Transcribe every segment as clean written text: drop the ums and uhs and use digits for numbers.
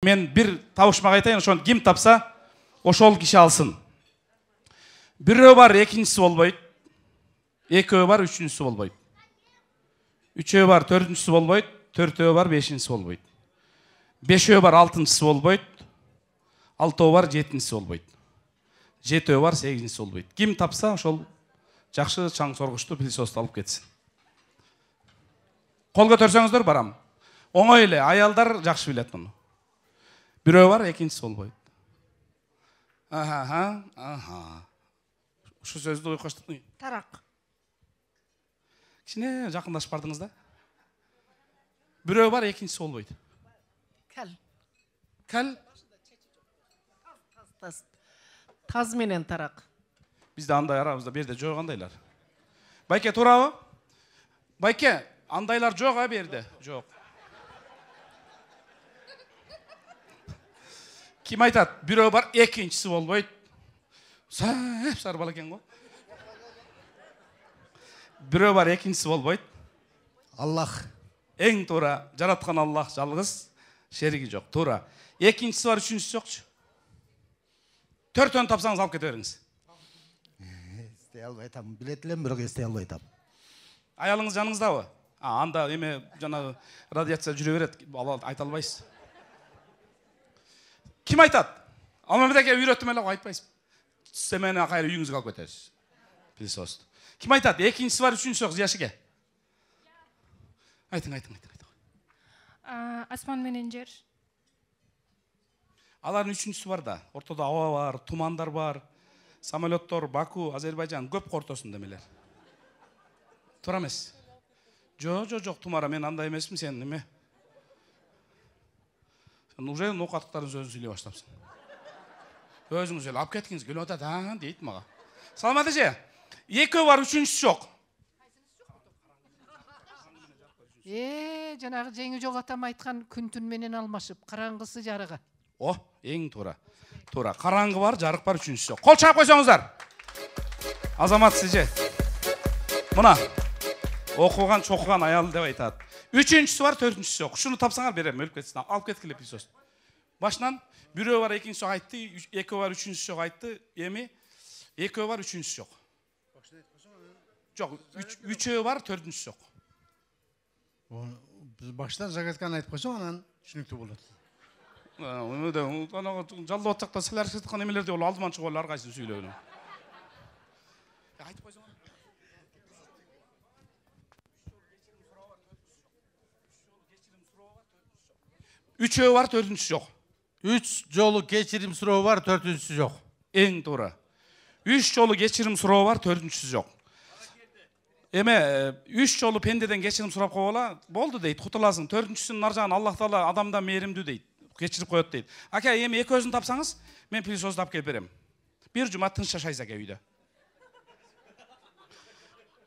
Men bir табышмак айтайын, ошону ким тапса, ошол киши алсын. Бирөө бар, экинчиси болбойт. Экөө бар, үчүнчүсү болбойт. Үчөө бар, төртүнчүсү болбойт. Төртөө бар, бешинчиси болбойт. Бешөө бар, алтынчысы болбойт. Алтоо бар, жетинчиси болбойт. Жетөө бар, сегизинчиси болбойт. Ким тапса, ошол жакшы чаң соргучту пылесосту алып кетсин. Кол көтөрсөңүздөр барам. Оңой эле, аялдар жакшы билет муну. Бирөө бар, экинчиси болбойт. Ушу сөздү уйкуштук. Тарак. Кичине жакындашып бардыңыз да. Бирөө бар, экинчиси болбойт. Кал. Кал. Таз менен тарак. Бизде андай арабызда, берде жок андайлар. Байке, туурабы? Байке, андайлар жок а берде? Жок. Ким айтат? Бирөө бар, экинчиси болбойт. Сар бала экен го. Бирөө бар, экинчиси болбойт. Аллах. Эң туура, жараткан Аллах жалгыз, шериги жок. Туура. Экинчиси бар, үчүнчүсү жокчу. Төртөөнү тапсаңыз алып кете бериңиз. Эстей албай атам. Билет элем, бирок эстей албай атам. Аялыңыз жаныңыздабы? Анда эме жана радиация жүрө берет, айта албайсыз. Ким айтат? Алмамедеке үйрөттүм эле, айтпайсыз. Сиз мени кайра үйүңүзгө алып кетесиз. Пилсост. Ким айтат? Экинчиси бар, үчүнчүсү жок, Зияшике. Айтың. Асман менен жер. Алардын үчүнчүсү бар да. Ортодо аба бар, тумандар бар. Самолеттор, Баку, Азербайжан көп ортосунда эмелер. Туура эмес. Жок, Тумара, мен андай эмесмин, сен эме. Сен уже ноокаттарын сөзүн сүйлөй баштапсың. Өзүңүз эле алып кеткиңиз келип атат, дейт мага. Саламат эже. Экөө бар, үчүнчүсү жок. Жанагы жеңи жок атам айткан күн түн менен алмашып, караңгысы жарыгы. Эң туура. Туура. Караңгы бар, жарык бар, үчүнчүсү жок. Кол чаап койсоңуздар. Азамат сиже. Мына окуган, чокуган аял деп айтат. Үчүнчүсү бар, төртүнчүсү жок. Шуну тапсаңар берем, өлүп кетсин. Алып кеткиле пилсос. Башынан бирөө бар, экинчиси жок айтты, экөө бар, үчүнчүсү жок айтты. Эми экөө бар, үчүнчүсү жок. Жок, үчөө бар, төртүнчүсү жок. Биз баштан загадканы айтып койсоң, анан түшүнүктүү болот. Жалдап атсакта силер сыткан эмелерди болуп алдыман чыгып ар кайсын сүйлөөнү. Айтып койсоң. Үчөө бар, төртүнчүсү жок. 3 жолу кечирим суроо бар, төртүнчүсү жок. Эң туура. 3 жолу кечирим суроо бар, төртүнчүсү жок. Эме 3 жолу пендеден кечирим сурап койгола, болду дейт, кутуласың. Төртүнчүсүнүн ар жагын Аллах Таала адамдан мээримдүү дейт, кечирип коет дейт. Аке, эми экөөсүн тапсаңыз, мен пилсосду алып келип берем. Бир жума тынч жашайсыз аке үйдө.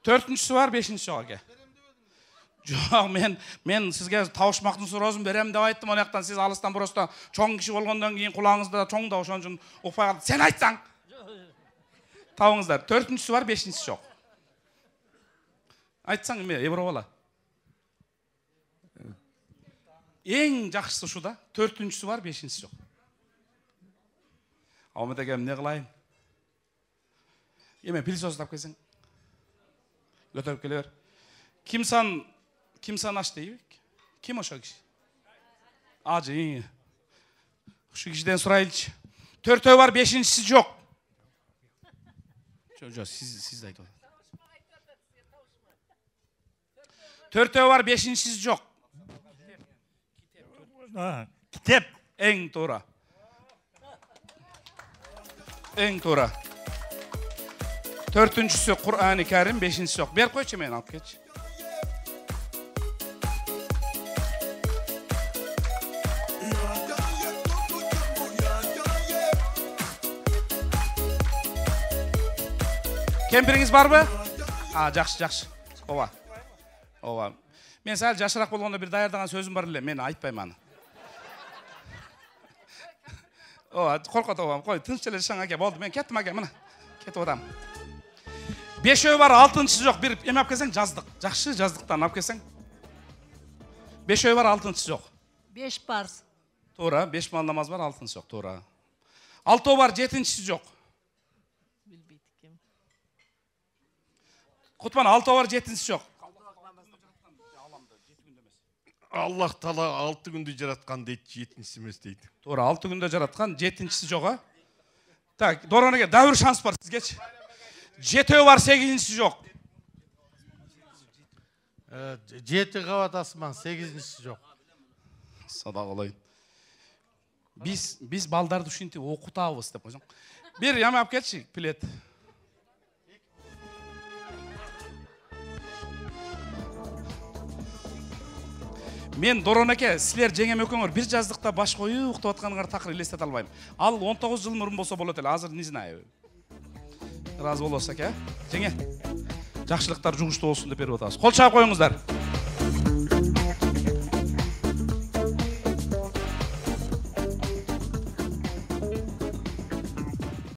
Төртүнчүсү бар, бешинчиси жок аке. Жок, мен сизге табышмактын суроосун берем деп айттым, ал жактан сиз алыстан просто чоң киши болгондон кийин кулагыңызда чоң да ошон үчүн укпай калды. Сен айтсаң. Табыңыздар. Төртүнчүсү бар, бешинчиси жок. Айтсаң эме эбро бала. Эң жакшысы ушу да. Төртүнчүсү бар, бешинчиси жок. Амедеге эмне кылайын? Эме пилсос тап келсең. Көтөрүп келе бер. Кимсан аш дейбик? Ким ошол киши? Ажы. Ушу кишиден сурайлычы. Төртөө бар, бешинчиси жок. Жок, сиз айтып атат. Төртөө бар, бешинчиси жок. Китеп. Эң туура. Төртүнчүсү Кур'ан-ы Карим, бешинчиси жок. Берип койчу, мен алып кетчи. Кемпириңиз барбы? Жакшы. Ооба. Мен сәл жашыраак болгондо бир даярдаган сөзүм бар эле, мен айтпайм аны. Коркот ооба, кой, тынч эле жашаң аке, болду, мен кеттим аке, мына. Кетип атам. Бешөө бар, алтынчысы жок. Бир эме алып келсең, жаздык. Жакшы жаздыктан алып келсең. Бешөө бар, алтынчысы жок. 5 парз. Туура, 5 мал намаз бар, 6-сы жок, туура. 6 бар, 7-си жок. Билбейт экем. Кутман 6 бар, 7-си жок. Аллах Таала 6 күндү жараткан дейт, 7-си эмес дейт. Туура, 6 күндө жараткан, 7-си жок, а? Так, Дороноге дагы бир шанс бар сизгечи. 7 бар, 8-си жок. 7 кабат асман, 8-си жок. Садагылайын. Биз балдарды ушинтип окутабыз деп койсоң. Бир яма алып кетчи, плет. Мен Дороноке, силер жеңем экөөңөр бир жаздыкта баш коюп уктап атканыңар такыр элестете албайм. Ал 19 жыл мурун болсо болот эле, азыр не знаю. Разы болосак, жеңе. Жакшылыктар жугуштуу болсун деп берип атабыз. Кол чаап коюңуздар.